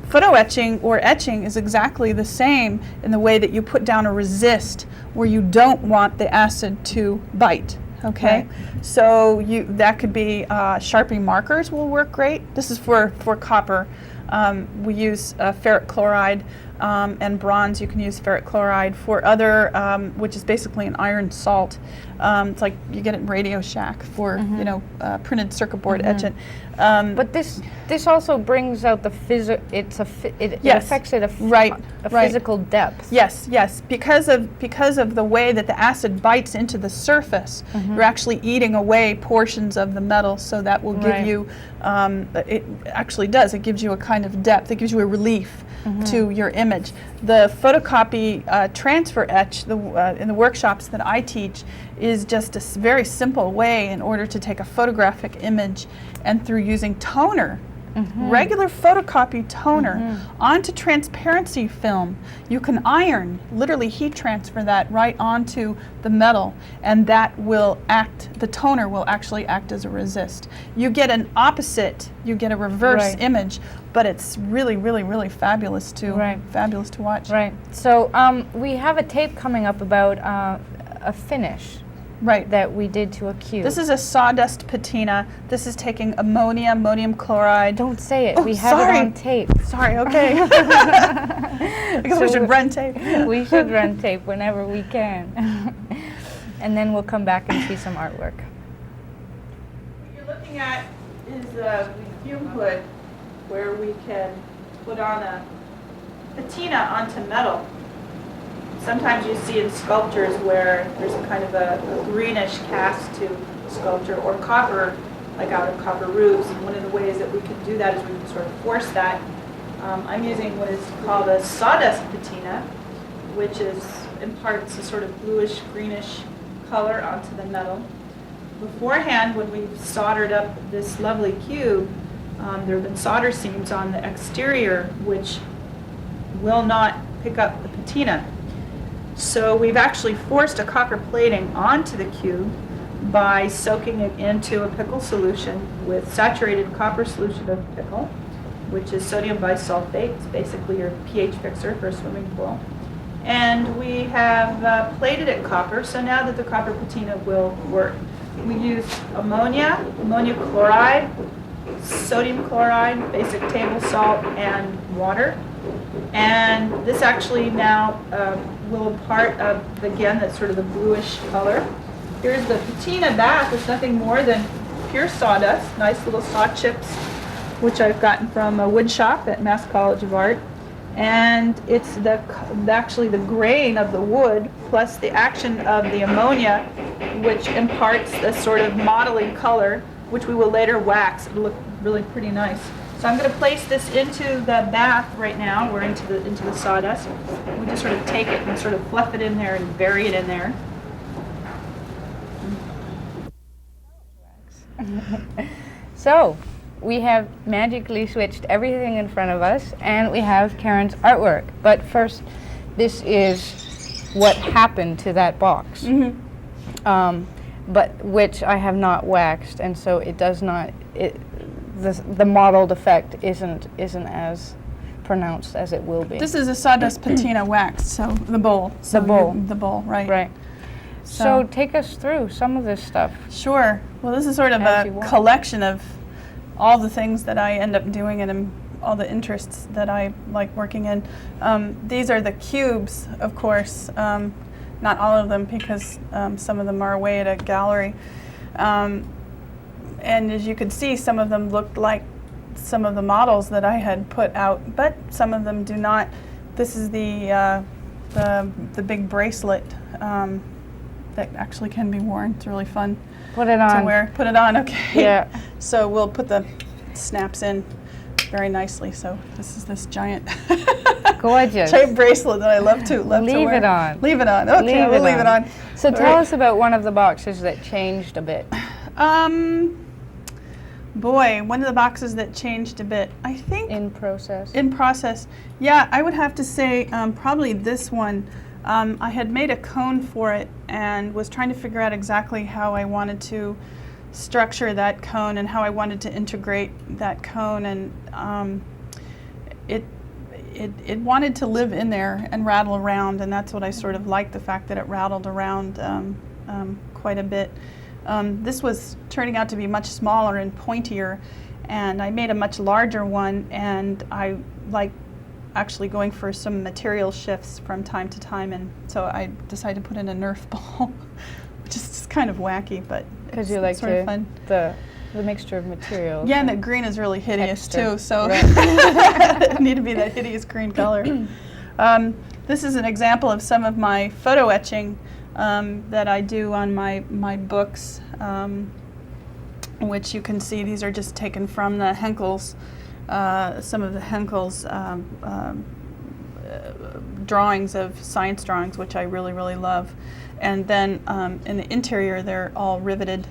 Photo etching or etching is exactly the same in the way that you put down a resist where you don't want the acid to bite. Okay, right. So that could be Sharpie markers will work great. This is for copper. We use ferric chloride, and bronze you can use ferric chloride. For other, which is basically an iron salt. It's like you get it in Radio Shack for printed circuit board etchant.
But this also brings out the it affects it a physical depth.
Yes, because of the way that the acid bites into the surface, you're actually eating away portions of the metal, so that will give you. It actually does. It gives you a kind of depth. It gives you a relief to your image. The photocopy transfer etch in the workshops that I teach is just a very simple way in order to take a photographic image, and through using toner, regular photocopy toner, onto transparency film, you can literally heat transfer that right onto the metal, and that will the toner will actually act as a resist. You get an opposite, you get a reverse image, but it's really fabulous to watch.
Right. So we have a tape coming up about a finish. That we did to a cube.
This is a sawdust patina. This is taking ammonium chloride.
Don't say it. We have it on tape.
Sorry, okay. I guess we should run tape.
We should run tape whenever we can. And then we'll come back and see some artwork.
What you're looking at is the fume hood where we can put on a patina onto metal. Sometimes you see in sculptures where there's a kind of a greenish cast to sculpture, or copper, like out of copper roofs. And one of the ways that we can do that is we can sort of force that. I'm using what is called a sawdust patina, which imparts a sort of bluish, greenish color onto the metal. Beforehand, when we've soldered up this lovely cube, there have been solder seams on the exterior which will not pick up the patina. So we've actually forced a copper plating onto the cube by soaking it into a pickle solution with saturated copper solution of pickle, which is sodium bisulfate. It's basically your pH fixer for a swimming pool. And we have plated it copper, so now that the copper patina will work. We use ammonia chloride, sodium chloride, basic table salt, and water. And this actually now will impart, again, that's sort of the bluish color. Here's the patina bath. It's nothing more than pure sawdust, nice little saw chips, which I've gotten from a wood shop at Mass College of Art. And it's actually the grain of the wood plus the action of the ammonia, which imparts a sort of mottling color, which we will later wax. It'll look really pretty nice. So I'm going to place this into the bath right now. We're into the sawdust. We just sort of take it and sort of fluff it in there and bury it in there.
So, we have magically switched everything in front of us, and we have Karen's artwork. But first, this is what happened to that box, but which I have not waxed, and so it does not. The modeled effect isn't as pronounced as it will be.
This is a sawdust patina wax, so the bowl. So the bowl, right?
Right. So take us through some of this stuff.
Sure. Well, this is sort of a collection of all the things that I end up doing and all the interests that I like working in. These are the cubes, of course. Not all of them, because some of them are away at a gallery. And as you can see, some of them looked like some of the models that I had put out, but some of them do not. This is the big bracelet that actually can be worn. It's really fun.
Put it on.
To wear. Put it on, okay.
Yeah.
So we'll put the snaps in very nicely. So this is this giant
gorgeous
giant bracelet that I love to wear.
Leave it on.
Leave it on. Okay, we'll leave it on.
So tell us about one of the boxes that changed a bit.
Boy, one of the boxes that changed a bit, I think.
In process.
In process. Yeah, I would have to say probably this one. I had made a cone for it and was trying to figure out exactly how I wanted to structure that cone and how I wanted to integrate that cone, and it wanted to live in there and rattle around, and that's what I sort of liked, the fact that it rattled around quite a bit. This was turning out to be much smaller and pointier, and I made a much larger one, and I like actually going for some material shifts from time to time, and so I decided to put in a Nerf ball, which is just kind of wacky, but
because you like
sort of fun.
The mixture of materials.
Yeah, and the green is really hideous too, so
right.
it need to be that hideous green color. This is an example of some of my photo etching that I do on my books, which you can see these are just taken from the Henkel's. Some of the Henkel's drawings of science drawings, which I really, really love. And then in the interior, they're all riveted.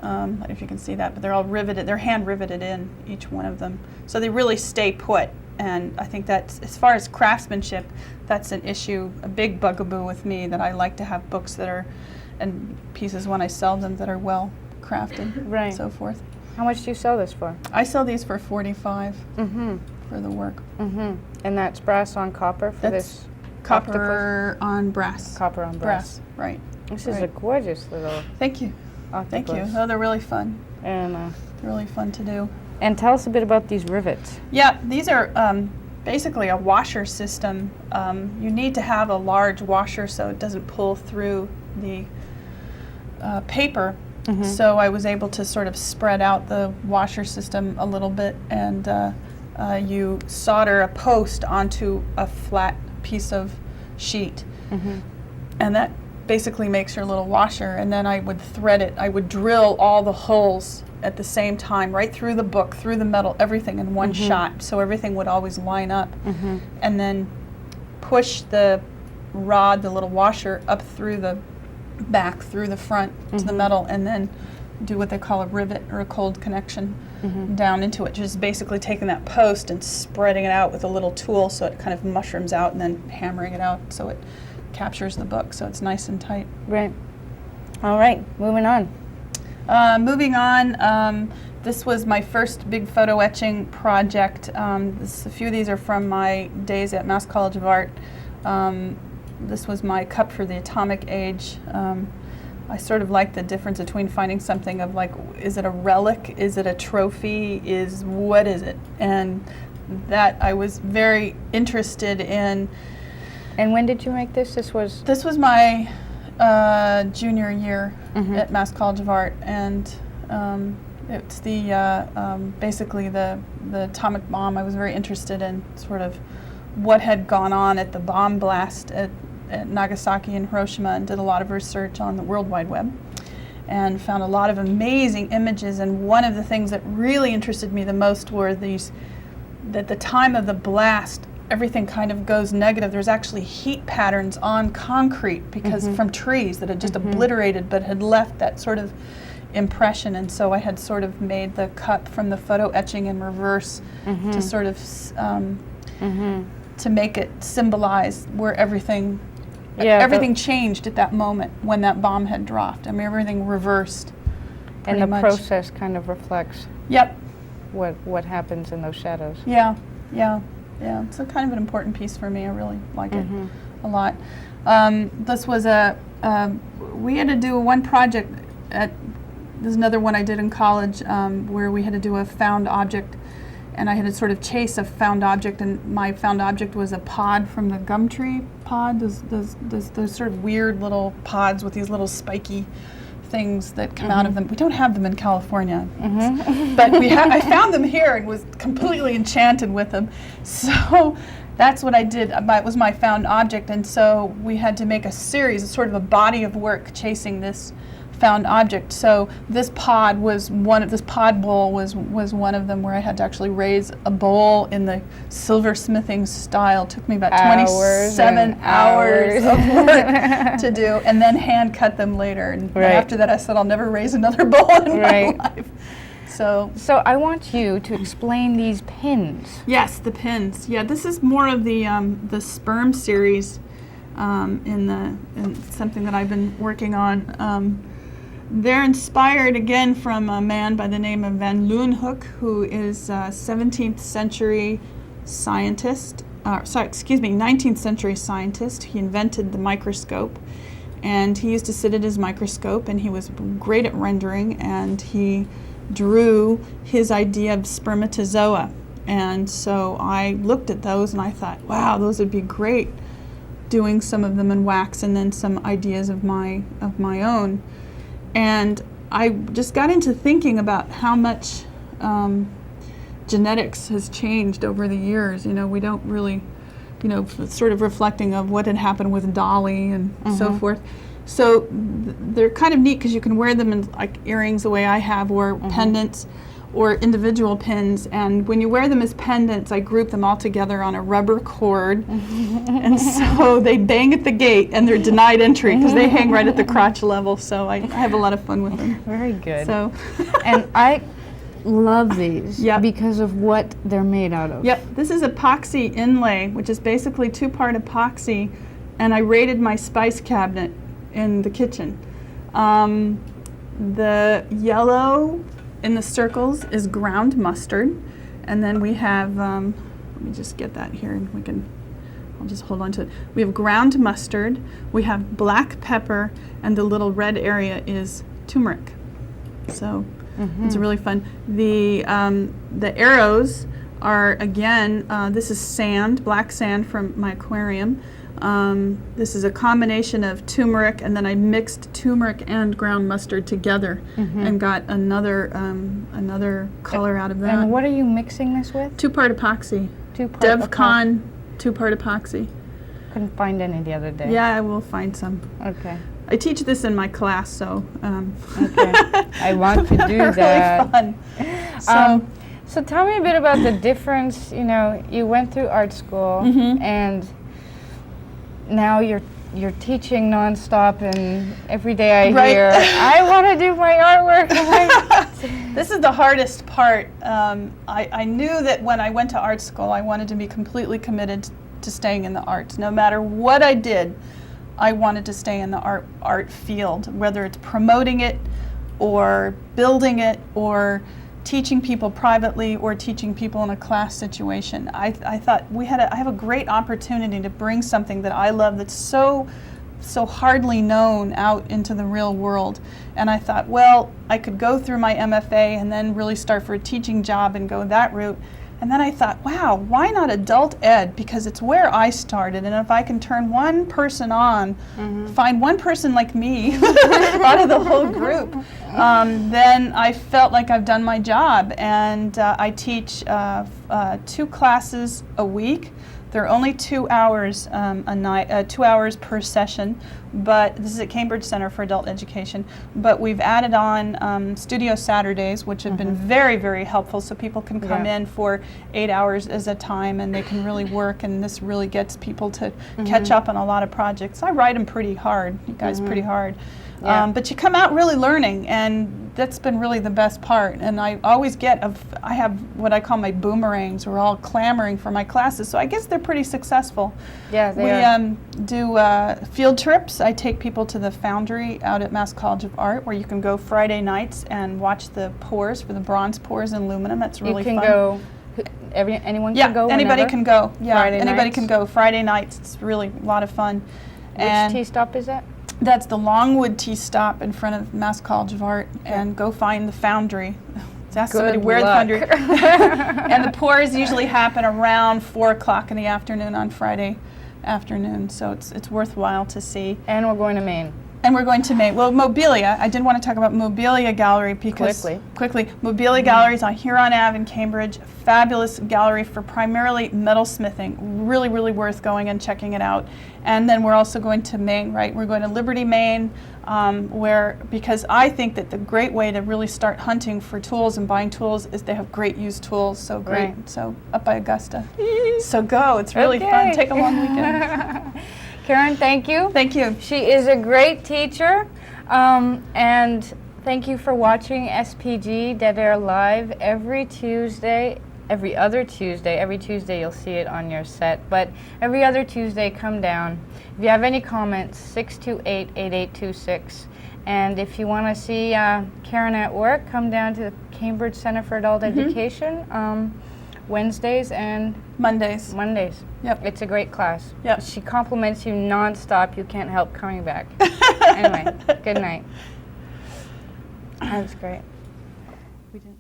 I don't know if you can see that, but they're all riveted. They're hand riveted in, each one of them. So they really stay put. And I think that's, as far as craftsmanship, that's an issue, a big bugaboo with me, that I like to have books that are, and pieces when I sell them, that are well crafted,
right.
and so forth.
How much do you sell this for?
I sell these for $45 for the work.
And that's brass on copper for this?
Copper on brass.
Copper on brass.
Right.
This is a gorgeous little
Thank you.
octopus.
Thank you. Oh, they're really fun.
And
They're really fun to do.
And tell us a bit about these rivets.
Yeah, these are basically a washer system. You need to have a large washer so it doesn't pull through the paper. So I was able to sort of spread out the washer system a little bit, and you solder a post onto a flat piece of sheet, and that basically makes your little washer. And then I would thread it. I would drill all the holes at the same time, right through the book, through the metal, everything in one shot, so everything would always line up. And then push the rod, the little washer, up through the back, through the front to the metal, and then do what they call a rivet or a cold connection down into it. Just basically taking that post and spreading it out with a little tool so it kind of mushrooms out, and then hammering it out so it captures the book so it's nice and tight.
Right. All right, moving on.
Moving on, this was my first big photo etching project. A few of these are from my days at Mass College of Art. This was my cup for the atomic age. I sort of like the difference between finding something of like, is it a relic, is it a trophy, what is it? And that I was very interested in.
And when did you make this? This was
my junior year at Mass College of Art, and it's the basically the atomic bomb. I was very interested in sort of what had gone on at the bomb blast at Nagasaki and Hiroshima, and did a lot of research on the World Wide Web and found a lot of amazing images. And one of the things that really interested me the most were these, at the time of the blast, everything kind of goes negative. There's actually heat patterns on concrete because from trees that had just obliterated but had left that sort of impression. And so I had sort of made the cup from the photo etching in reverse to sort of to make it symbolize where everything changed at that moment when that bomb had dropped. I mean, everything reversed.
And the process kind of reflects what happens in those shadows.
Yeah. It's a kind of an important piece for me. I really like it a lot. This was we had to do one project there's another one I did in college where we had to do a found object, and I had to sort of chase a found object, and my found object was a pod from the gum tree pod, those sort of weird little pods with these little spiky things that come out of them. We don't have them in California, but I found them here and was completely enchanted with them. So that's what I did. It was my found object, and so we had to make a series, sort of a body of work chasing this found object. So this pod bowl was one of them, where I had to actually raise a bowl in the silversmithing style. It took me about 27 hours of work to do, and then hand cut them later. And after that I said I'll never raise another bowl in my life. So
I want you to explain these pins.
Yes, the pins. Yeah, this is more of the sperm series in something that I've been working on. They're inspired again from a man by the name of Van Leeuwenhoek, who is a 17th century scientist, 19th century scientist. He invented the microscope, and he used to sit at his microscope, and he was great at rendering, and he drew his idea of spermatozoa. And so I looked at those and I thought, wow, those would be great, doing some of them in wax and then some ideas of my own. And I just got into thinking about how much genetics has changed over the years. We don't really, sort of reflecting of what had happened with Dolly and so forth. So they're kind of neat because you can wear them in like earrings the way I have, or pendants, or individual pins. And when you wear them as pendants, I group them all together on a rubber cord. And so they bang at the gate and they're denied entry because they hang right at the crotch level. So I have a lot of fun with them.
Very good.
So,
and I love these because of what they're made out of.
Yep, this is epoxy inlay, which is basically 2-part epoxy. And I raided my spice cabinet in the kitchen. The yellow in the circles is ground mustard, and then we have, let me just get that here and I'll just hold on to it. We have ground mustard, we have black pepper, and the little red area is turmeric. So it's really fun. The arrows are, again, this is sand, black sand from my aquarium. This is a combination of turmeric, and then I mixed turmeric and ground mustard together and got another color out of that.
And what are you mixing this with?
2-part epoxy. DevCon 2-part epoxy.
Couldn't find any the other day.
Yeah, I will find some.
Okay.
I teach this in my class, so.
Okay. I want to do that.
Really fun.
So tell me a bit about the difference. You went through art school and now you're teaching nonstop, and every day I hear, I want to do my artwork.
This is the hardest part. I knew that when I went to art school, I wanted to be completely committed to staying in the arts. No matter what I did, I wanted to stay in the art field, whether it's promoting it or building it or teaching people privately or teaching people in a class situation. I thought I have a great opportunity to bring something that I love that's so hardly known out into the real world. And I thought, well, I could go through my MFA and then really start for a teaching job and go that route. And then I thought, wow, why not adult ed? Because it's where I started, and if I can turn one person on, find one person like me out of the whole group, then I felt like I've done my job. And I teach 2 classes a week. They're only 2 hours a night, 2 hours per session, but this is at Cambridge Center for Adult Education. But we've added on studio Saturdays, which have been very, very helpful, so people can come in for 8 hours as a time, and they can really work, and this really gets people to catch up on a lot of projects. I write them pretty hard, you guys pretty hard.
Yeah.
But you come out really learning, and that's been really the best part. And I always I have what I call my boomerangs. We're all clamoring for my classes, so I guess they're pretty successful.
Yeah, they are.
We do field trips. I take people to the Foundry out at Mass College of Art, where you can go Friday nights and watch the pours for the bronze pours in aluminum. That's really fun.
You can go. Anyone
Yeah,
can go.
anybody
whenever?
can go. Yeah,
Friday
anybody
nights?
can go Friday nights. It's really a lot of fun.
Which tea stop is that?
That's the Longwood Tea Stop in front of Mass College of Art, and go find the Foundry. Ask somebody
Good
where
luck.
the Foundry. And the pours usually happen around 4 o'clock in the afternoon on Friday afternoon, so it's worthwhile to see.
And we're going to Maine.
And we're going to Maine. Well, Mobilia, I did want to talk about Mobilia Gallery because quickly, Mobilia Gallery is on Huron Ave in Cambridge. Fabulous gallery for primarily metalsmithing. Really, really worth going and checking it out. And then we're also going to Maine, right? We're going to Liberty, Maine, because I think that the great way to really start hunting for tools and buying tools is they have great used tools. So great.
Right.
So up by Augusta. So go. It's really fun. Take a long weekend.
Karen, thank you.
Thank you.
She is a great teacher, and thank you for watching SPG Dead Air Live every Tuesday, every other Tuesday. Every Tuesday you'll see it on your set, but every other Tuesday come down. If you have any comments, 628-8826. And if you want to see Karen at work, come down to the Cambridge Center for Adult Education Wednesdays and
Mondays.
Yep. It's a great class.
Yep.
She compliments you nonstop. You can't help coming back. Anyway, good night. That's great.
We didn't